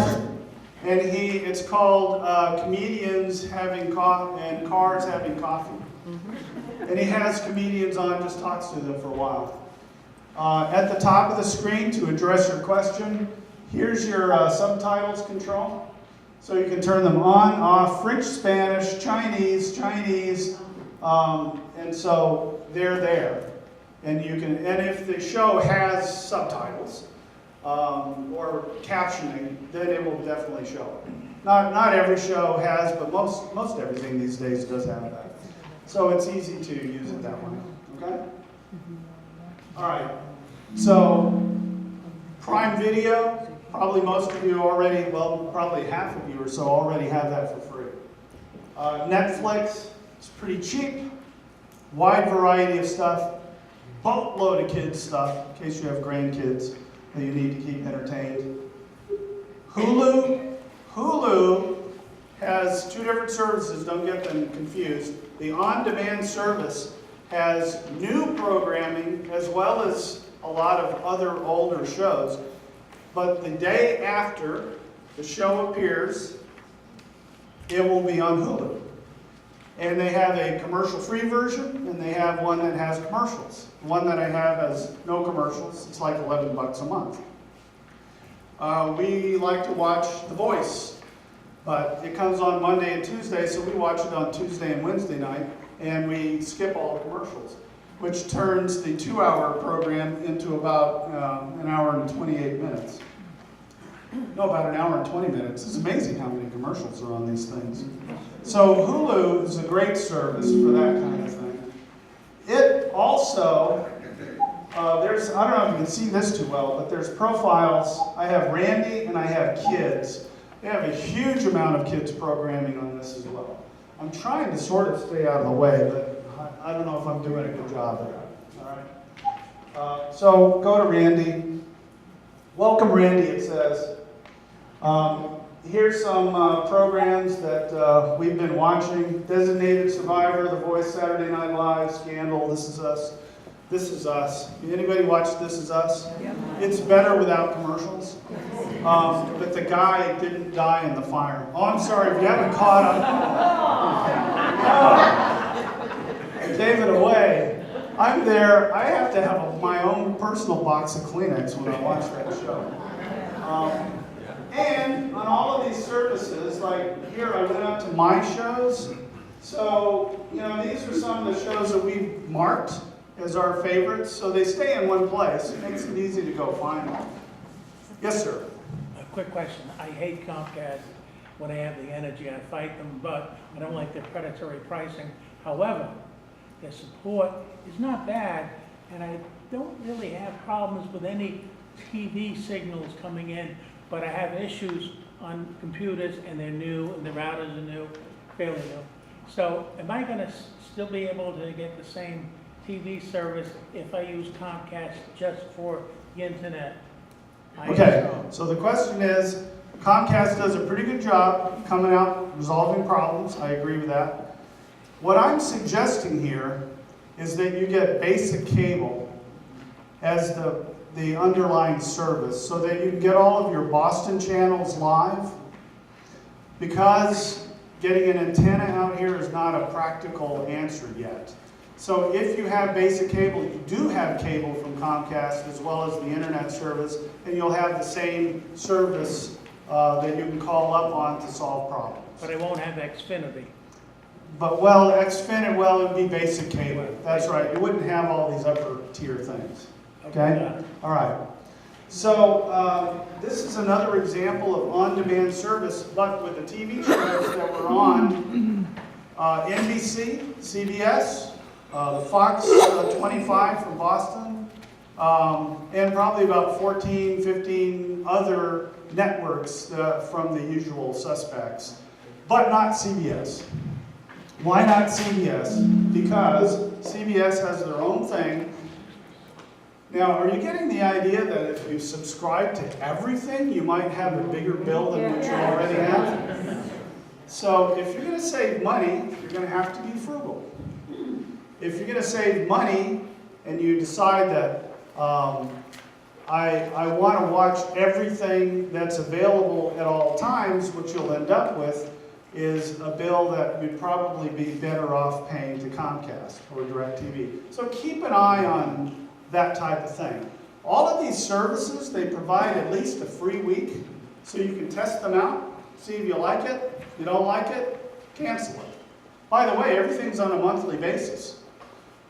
And it's called Comedians Having Coffee and Cars Having Coffee. And he has comedians on, just talks to them for a while. At the top of the screen, to address your question, here's your subtitles control. So you can turn them on, off, French, Spanish, Chinese, and so they're there. And you can, and if the show has subtitles, or captioning, then it will definitely show it. Not every show has, but most everything these days does have that. So it's easy to use it that way, okay? All right, so Prime Video, probably most of you already, well, probably half of you or so already have that for free. Netflix, it's pretty cheap, wide variety of stuff, boatload of kids stuff, in case you have grandkids that you need to keep entertained. Hulu has two different services, don't get them confused. The on-demand service has new programming as well as a lot of other older shows. But the day after the show appears, it will be on Hulu. And they have a commercial-free version, and they have one that has commercials. The one that I have has no commercials. It's like $11 a month. We like to watch The Voice, but it comes on Monday and Tuesday, so we watch it on Tuesday and Wednesday night, and we skip all the commercials, which turns the 2-hour program into about an hour and 28 minutes. No, about an hour and 20 minutes. It's amazing how many commercials are on these things. So Hulu is a great service for that kind of thing. It also, I don't know if you can see this too well, but there's profiles. I have Randy and I have kids. They have a huge amount of kids programming on this as well. I'm trying to sort of stay out of the way, but I don't know if I'm doing a good job there. All right. So go to Randy. Welcome, Randy, it says. Here's some programs that we've been watching. Designated Survivor, The Voice, Saturday Night Live, Scandal, This Is Us. This Is Us. Anybody watch This Is Us? Yeah. It's better without commercials. But the guy didn't die in the fire. Oh, I'm sorry, if you haven't caught up. I gave it away. I'm there. I have to have my own personal box of Kleenex when I watch that show. And on all of these services, like here, I went up to my shows. So, these are some of the shows that we've marked as our favorites. So they stay in one place. It makes it easy to go find them. Yes, sir. A quick question. I hate Comcast when I have the energy. I fight them, but I don't like their predatory pricing. However, their support is not bad, and I don't really have problems with any TV signals coming in, but I have issues on computers, and they're new, and the routers are new, fairly new. So am I going to still be able to get the same TV service if I use Comcast just for the internet? Okay, so the question is, Comcast does a pretty good job coming out, resolving problems. I agree with that. What I'm suggesting here is that you get basic cable as the underlying service so that you can get all of your Boston channels live, because getting an antenna out here is not a practical answer yet. So if you have basic cable, you do have cable from Comcast as well as the internet service, and you'll have the same service that you can call up on to solve problems. But I won't have Xfinity. But Xfinity, it would be basic cable. That's right. You wouldn't have all these upper tier things. Okay? All right. So this is another example of on-demand service, but with the TV shows that were on NBC, CBS, the Fox 25 from Boston, and probably about 14, 15 other networks from the usual suspects, but not CBS. Why not CBS? Because CBS has their own thing. Now, are you getting the idea that if you subscribe to everything, you might have a bigger bill than what you already have? So if you're going to save money, you're going to have to be frugal. If you're going to save money and you decide that I want to watch everything that's available at all times, what you'll end up with is a bill that you'd probably be better off paying to Comcast or DirecTV. So keep an eye on that type of thing. All of these services, they provide at least a free week, so you can test them out, see if you like it. If you don't like it, cancel it. By the way, everything's on a monthly basis.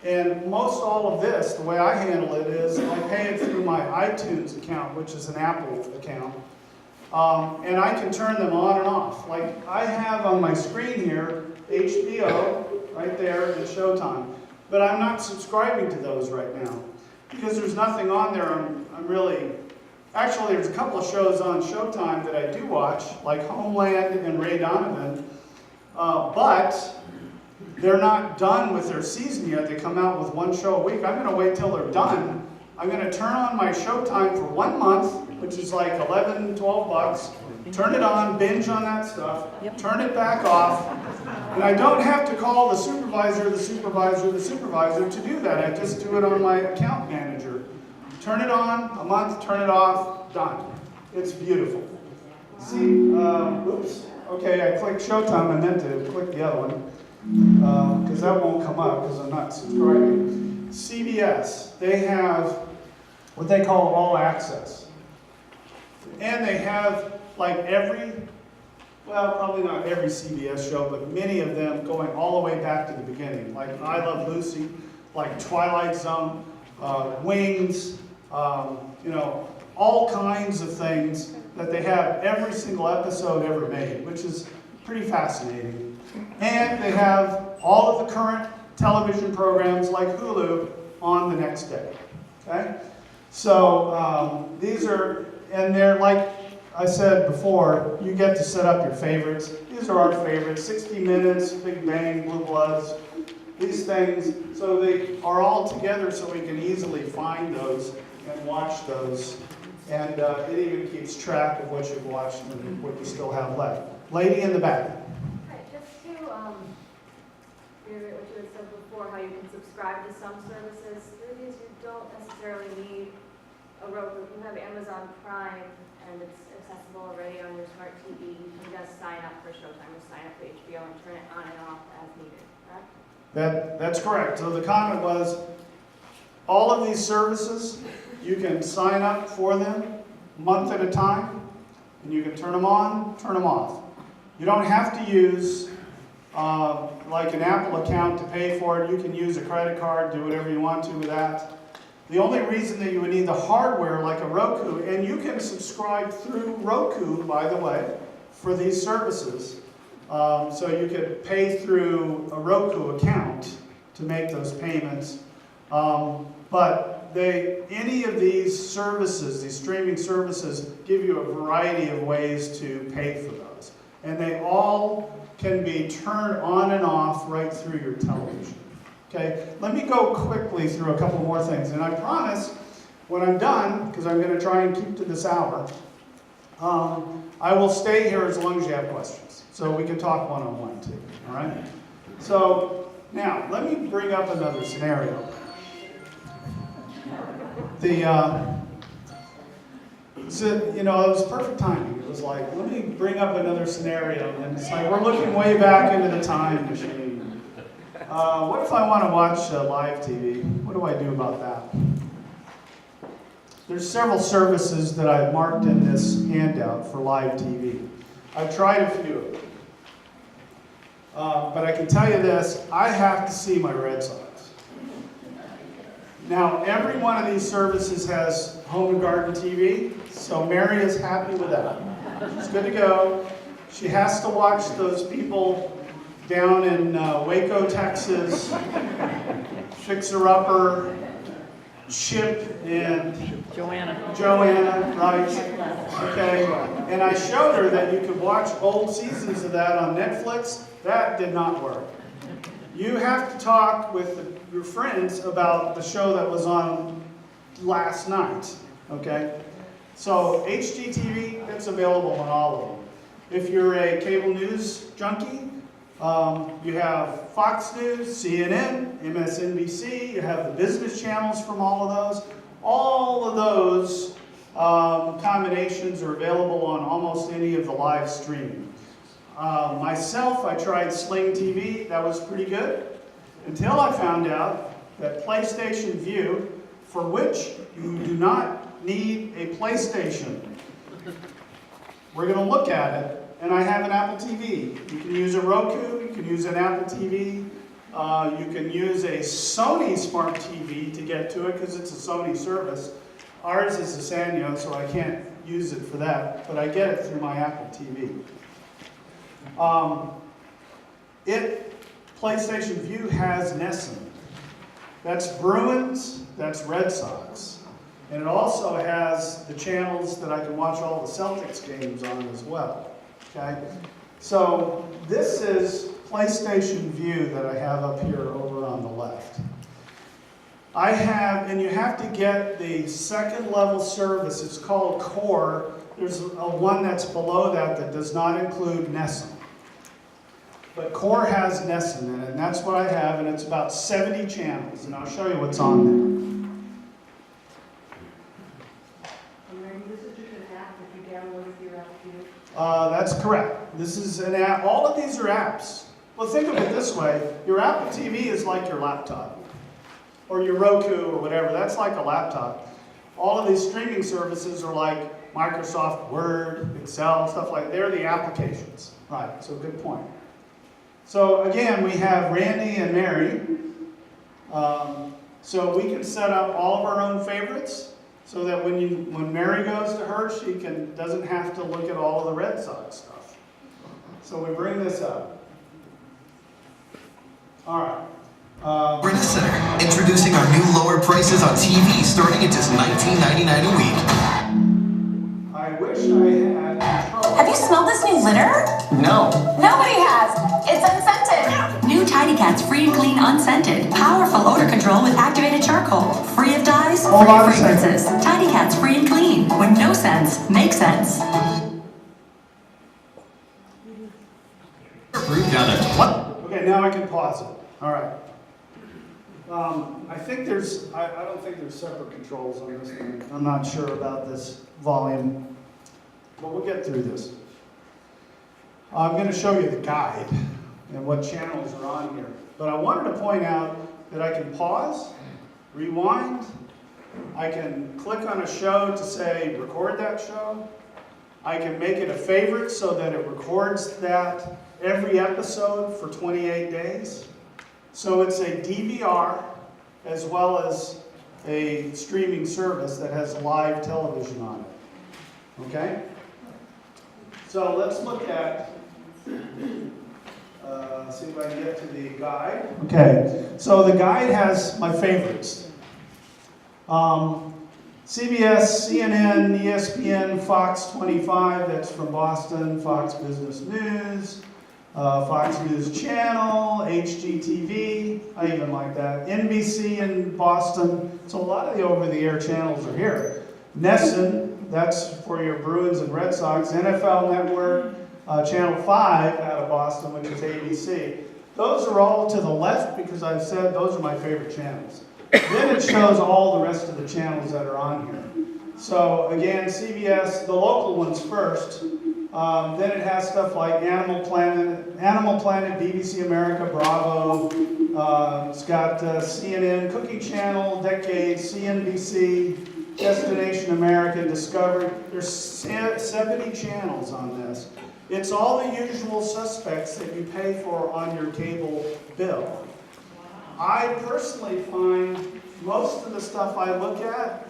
And most all of this, the way I handle it is I pay it through my iTunes account, which is an Apple account. And I can turn them on and off. Like I have on my screen here, HBO, right there, and Showtime. But I'm not subscribing to those right now because there's nothing on there I'm really... Actually, there's a couple of shows on Showtime that I do watch, like Homeland and Ray Donovan, but they're not done with their season yet. They come out with one show a week. I'm going to wait till they're done. I'm going to turn on my Showtime for 1 month, which is like $11, $12. Turn it on, binge on that stuff, turn it back off, and I don't have to call the supervisor to do that. I just do it on my account manager. Turn it on, a month, turn it off, done. It's beautiful. See, oops, okay, I clicked Showtime. I meant to click the other one, because that won't come up because I'm not subscribing. CBS, they have what they call all access. And they have like well, probably not every CBS show, but many of them going all the way back to the beginning. Like I Love Lucy, like Twilight Zone, Wings, you know, all kinds of things that they have every single episode ever made, which is pretty fascinating. And they have all of the current television programs like Hulu on the next day. Okay? So these are, and they're like I said before, you get to set up your favorites. These are our favorites: 60 Minutes, Big Bang, Blue Bloods, these things. So they are all together so we can easily find those and watch those. And it even keeps track of what you've watched and what you still have left. Lady in the back. Right, just to reiterate what you had said before, how you can subscribe to some services. Movies, you don't necessarily need a Roku. You have Amazon Prime, and it's accessible already on your smart TV. You can just sign up for Showtime or sign up for HBO and turn it on and off as needed, correct? That's correct. So the comment was, all of these services, you can sign up for them a month at a time, and you can turn them on, turn them off. You don't have to use like an Apple account to pay for it. You can use a credit card, do whatever you want to with that. The only reason that you would need the hardware like a Roku, and you can subscribe through Roku, by the way, for these services. So you could pay through a Roku account to make those payments. But any of these services, these streaming services, give you a variety of ways to pay for those. And they all can be turned on and off right through your television. Okay, let me go quickly through a couple more things. And I promise, when I'm done, because I'm going to try and keep to this hour, I will stay here as long as you have questions. So we can talk one-on-one too, all right? So now, let me bring up another scenario. You know, it was perfect timing. It was like, let me bring up another scenario. And it's like, we're looking way back into the time machine. What if I want to watch live TV? What do I do about that? There's several services that I've marked in this handout for live TV. I've tried a few of them. But I can tell you this, I have to see my Red Sox. Now, every one of these services has Home and Garden TV, so Mary is happy with that. She's good to go. She has to watch those people down in Waco, Texas, Fixer Upper, Chip, and Joanna, right? Okay. And I showed her that you could watch old seasons of that on Netflix. That did not work. You have to talk with your friends about the show that was on last night, okay? So HGTV, it's available on all of them. If you're a cable news junkie, you have Fox News, CNN, MSNBC, you have the business channels from all of those. All of those combinations are available on almost any of the live streaming. Myself, I tried Sling TV. That was pretty good until I found out that PlayStation View, for which you do not need a PlayStation. We're going to look at it, and I have an Apple TV. You can use a Roku, you can use an Apple TV, You can use a Sony Smart TV to get to it because it's a Sony service. Ours is a Sanyo, so I can't use it for that, but I get it through my Apple TV. PlayStation Vue has NESN. That's Bruins, that's Red Sox. And it also has the channels that I can watch all the Celtics games on as well. Okay? So this is PlayStation Vue that I have up here over on the left. I have, and you have to get the second level service, it's called Core. There's one that's below that that does not include NESN. But Core has NESN in it, and that's what I have, and it's about 70 channels, and I'll show you what's on there. That's correct. This is an app. All of these are apps. Well, think of it this way. Your Apple TV is like your laptop, or your Roku, or whatever. That's like a laptop. All of these streaming services are like Microsoft Word, Excel, stuff like that. They're the applications. Right, so good point. So again, we have Randy and Mary. So we can set up all of our own favorites, so that when Mary goes to her, she doesn't have to look at all of the Red Sox stuff. So we bring this up. All right. We're in the center, introducing our new lower prices on TV, starting at just $19.99 a week. I wish I had control. Have you smelled this new litter? No. Nobody has. It's unscented. New Tidy Cats Free and Clean Unscented. Powerful odor control with activated charcoal. Free of dyes, free of fragrances. Tidy Cats Free and Clean. When no sense makes sense. Down at what? Okay, now I can pause it. All right. I think there's, I don't think there's separate controls on this thing. I'm not sure about this volume, but we'll get through this. I'm going to show you the guide and what channels are on here. But I wanted to point out that I can pause, rewind, I can click on a show to say record that show. I can make it a favorite so that it records that every episode for 28 days. So it's a DVR as well as a streaming service that has live television on it. Okay? So let's look at, see if I can get to the guide. Okay, so the guide has my favorites. CBS, CNN, ESPN, Fox 25, that's from Boston, Fox Business News, Fox News Channel, HGTV, I even like that, NBC in Boston. So a lot of the over-the-air channels are here. NESN, that's for your Bruins and Red Sox, NFL Network, Channel 5 out of Boston, which is ABC. Those are all to the left because I've said those are my favorite channels. Then it shows all the rest of the channels that are on here. So again, CBS, the local ones first. Then it has stuff like Animal Planet, BBC America, Bravo. It's got CNN, Cooking Channel, Decade, CNBC, Destination America, Discovery. There's 70 channels on this. It's all the usual suspects that you pay for on your cable bill. I personally find most of the stuff I look at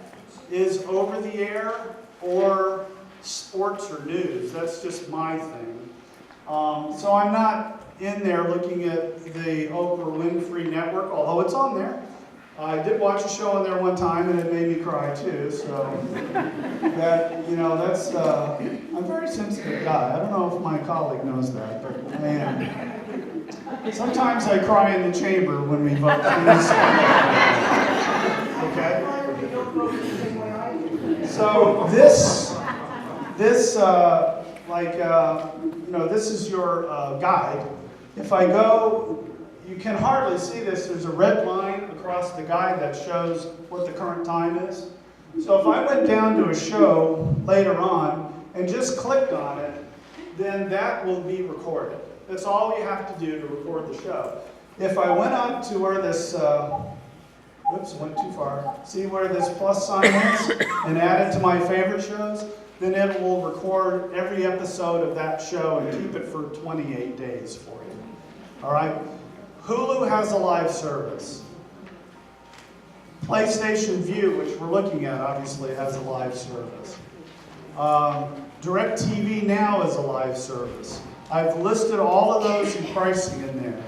is over the air or sports or news. That's just my thing. So I'm not in there looking at the Oprah Winfrey Network, although it's on there. I did watch a show on there one time and it made me cry too, so that, you know, that's, I'm a very sensitive guy. I don't know if my colleague knows that, but I am. Sometimes I cry in the chamber when we vote. Okay? So this is your guide. If I go, you can hardly see this. There's a red line across the guide that shows what the current time is. So if I went down to a show later on and just clicked on it, then that will be recorded. That's all you have to do to record the show. If I went on to where this, whoops, went too far. See where this plus sign is and add it to my favorite shows? Then it will record every episode of that show and keep it for 28 days for you. All right? Hulu has a live service. PlayStation Vue, which we're looking at, obviously has a live service. DirecTV Now is a live service. I've listed all of those and pricing in there.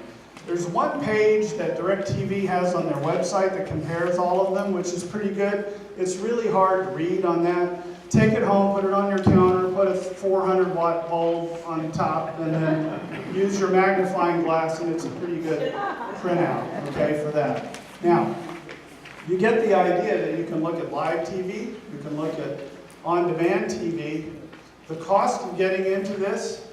There's one page that DirecTV has on their website that compares all of them, which is pretty good. It's really hard to read on that. Take it home, put it on your counter, put a 400-watt bulb on top, and then use your magnifying glass, and it's a pretty good printout, okay, for that. Now, you get the idea that you can look at live TV, you can look at on-demand TV. The cost of getting into this,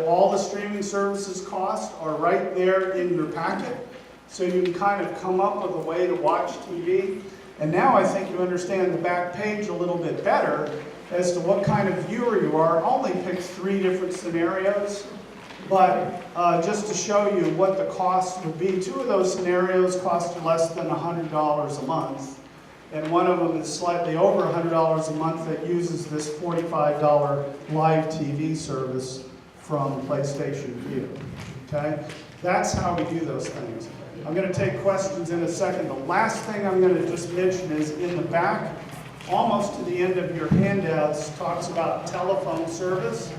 all the streaming services costs are right there in your packet, so you can kind of come up with a way to watch TV. And now I think you understand the back page a little bit better as to what kind of viewer you are. I only picked 3 different scenarios, but just to show you what the cost would be. 2 of those scenarios cost less than $100 a month, and one of them is slightly over $100 a month that uses this $45 live TV service from PlayStation Vue. Okay? That's how we do those things. I'm going to take questions in a second. The last thing I'm going to just mention is in the back, almost to the end of your handouts, talks about telephone service.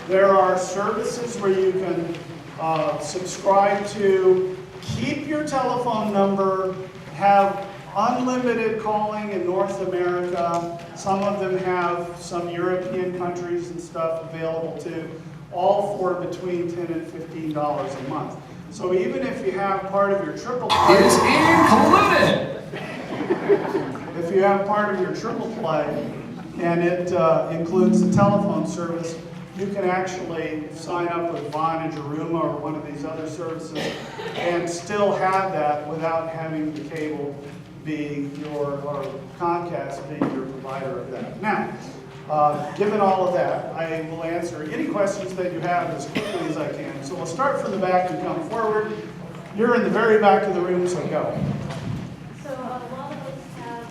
There are services where you can subscribe to, keep your telephone number, have unlimited calling in North America. Some of them have some European countries and stuff available too, all for between $10 and $15 a month. So even if you have part of your triple play, It's included! if you have part of your triple play and it includes the telephone service, you can actually sign up with Vonage or Ruma or one of these other services and still have that without having the cable be your, or Comcast being your provider of that. Now, given all of that, I will answer any questions that you have as quickly as I can. So we'll start from the back and come forward. You're in the very back of the room, so go. So a lot of us have,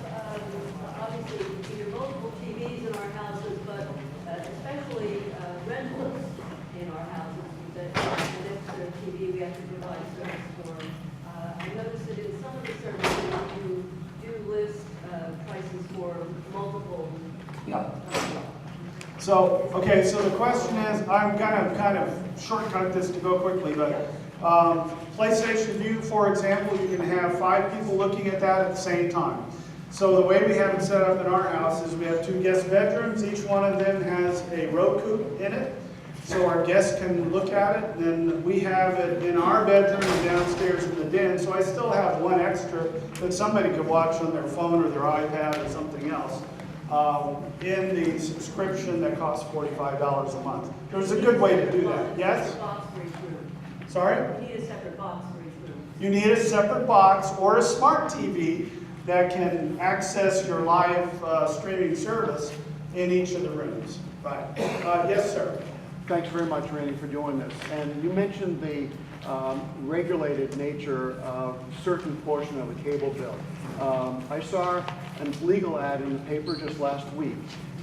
obviously, either multiple TVs in our houses, but especially rentals in our houses that an extra TV we have to provide service for. I noticed that in some of the services you do list prices for multiple. So, okay, so the question is, I'm gonna kind of shortcut this to go quickly, but PlayStation Vue, for example, you can have 5 people looking at that at the same time. So the way we have it set up in our house is we have 2 guest bedrooms. Each one of them has a Roku in it, so our guests can look at it. Then we have it in our bedroom and downstairs in the den, so I still have 1 extra that somebody could watch on their phone or their iPad or something else. In the subscription that costs $45 a month. There's a good way to do that. Yes? Sorry? You need a separate box for each room. You need a separate box or a smart TV that can access your live streaming service in each of the rooms. Right. Yes, sir. Thanks very much, Randy, for doing this. And you mentioned the regulated nature of a certain portion of the cable bill. I saw a legal ad in the paper just last week,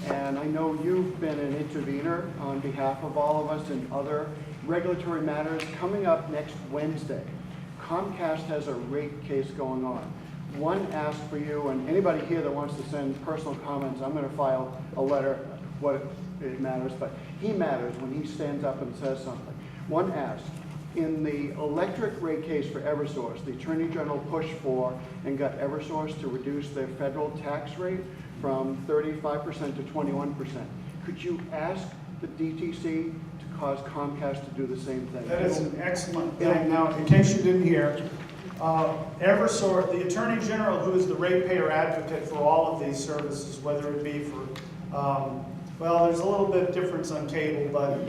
and I know you've been an intervener on behalf of all of us in other regulatory matters. Coming up next Wednesday, Comcast has a rate case going on. One asked for you, and anybody here that wants to send personal comments, I'm going to file a letter, what it matters, but he matters when he stands up and says something. One asked, in the electric rate case for Eversource, the Attorney General pushed for and got Eversource to reduce their federal tax rate from 35% to 21%. Could you ask the DTC to cause Comcast to do the same thing? That is an excellent thing. Now, in case you didn't hear, Eversource, the Attorney General, who is the ratepayer advocate for all of these services, whether it be for, well, there's a little bit of difference on cable, but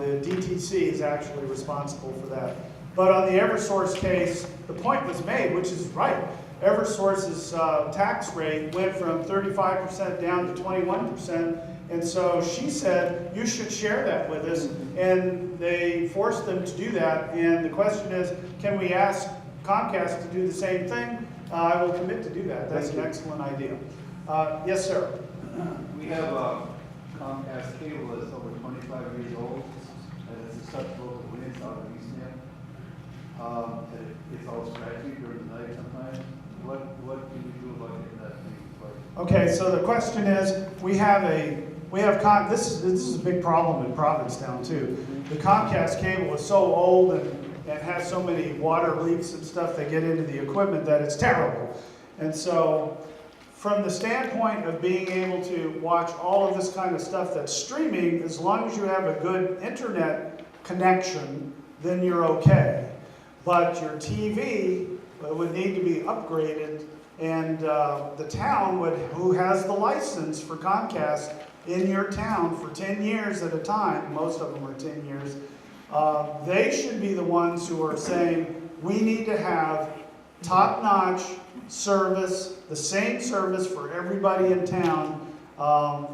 the DTC is actually responsible for that. But on the Eversource case, the point was made, which is right. Eversource's tax rate went from 35% down to 21%, and so she said, you should share that with us, and they forced them to do that. And the question is, can we ask Comcast to do the same thing? I will commit to do that. That's an excellent idea. Yes, sir. We have Comcast cable that's over 25 years old, and it's acceptable to Winds out of Eastman. It's all scratchy during the night sometimes. What can you do about getting that thing fixed? Okay, so the question is, this is a big problem in Provincetown too. The Comcast cable is so old and has so many water leaks and stuff that get into the equipment that it's terrible. And so, from the standpoint of being able to watch all of this kind of stuff that's streaming, as long as you have a good internet connection, then you're okay. But your TV would need to be upgraded, and the town who has the license for Comcast in your town for 10 years at a time, most of them are 10 years, they should be the ones who are saying, we need to have top-notch service, the same service for everybody in town,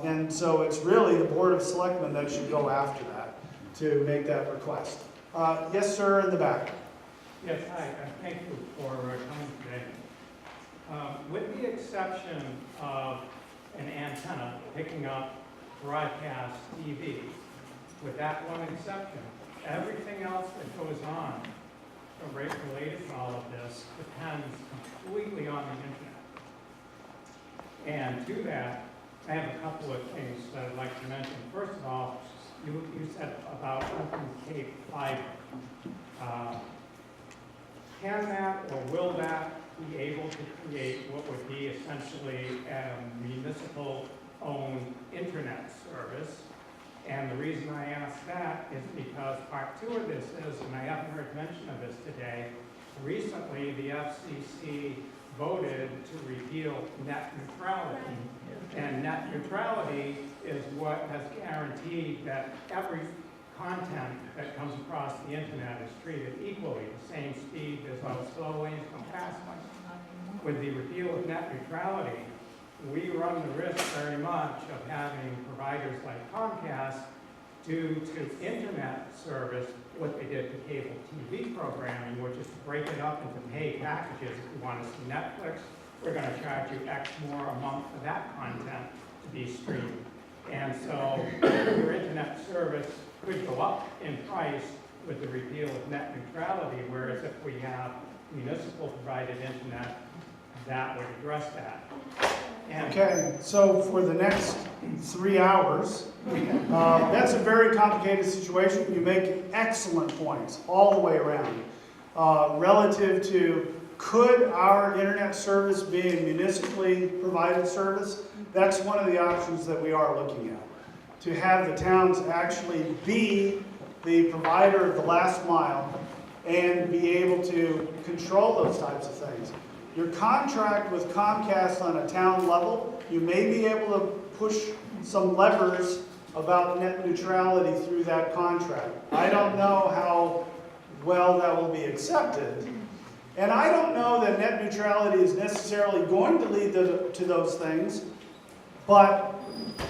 and so it's really the Board of Selectmen that should go after that to make that request. Yes, sir, in the back. Yes, hi, thank you for coming today. With the exception of an antenna picking up broadcast TV, with that one exception, everything else that goes on related to all of this depends completely on the internet. And to that, I have a couple of things that I'd like to mention. First of all, you said about open tape fiber. Can that or will that be able to create what would be essentially a municipal-owned internet service? And the reason I ask that is because part two of this is, and I haven't heard mention of this today, recently the FCC voted to repeal net neutrality. And net neutrality is what has guaranteed that every content that comes across the internet is treated equally, the same speed, there's no slow lanes, no fast lanes. With the repeal of net neutrality, we run the risk very much of having providers like Comcast do to internet service what they did to cable TV programming, which is to break it up into paid packages. If you want to see Netflix, we're going to charge you X more a month for that content to be streamed. And so your internet service could go up in price with the repeal of net neutrality, whereas if we have municipal provided internet, that would address that. And okay, so for the next 3 hours, that's a very complicated situation. You make excellent points all the way around. Relative to, could our internet service be a municipally provided service? That's one of the options that we are looking at. To have the towns actually be the provider of the last mile and be able to control those types of things. Your contract with Comcast on a town level, you may be able to push some levers about net neutrality through that contract. I don't know how well that will be accepted. And I don't know that net neutrality is necessarily going to lead to those things, but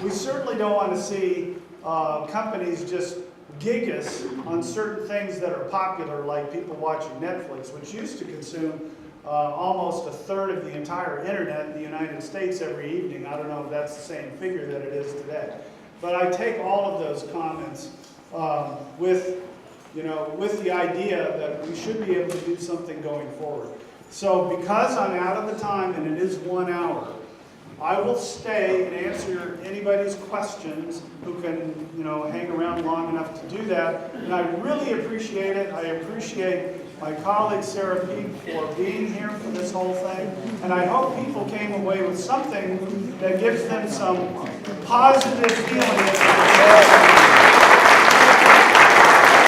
we certainly don't want to see companies just gig us on certain things that are popular, like people watching Netflix, which used to consume almost a third of the entire internet in the United States every evening. I don't know if that's the same figure that it is today. But I take all of those comments with the idea that we should be able to do something going forward. So because I'm out of the time and it is 1 hour, I will stay and answer anybody's questions who can, hang around long enough to do that. And I really appreciate it. I appreciate my colleague Sarah Peake for being here for this whole thing. And I hope people came away with something that gives them some positive feeling.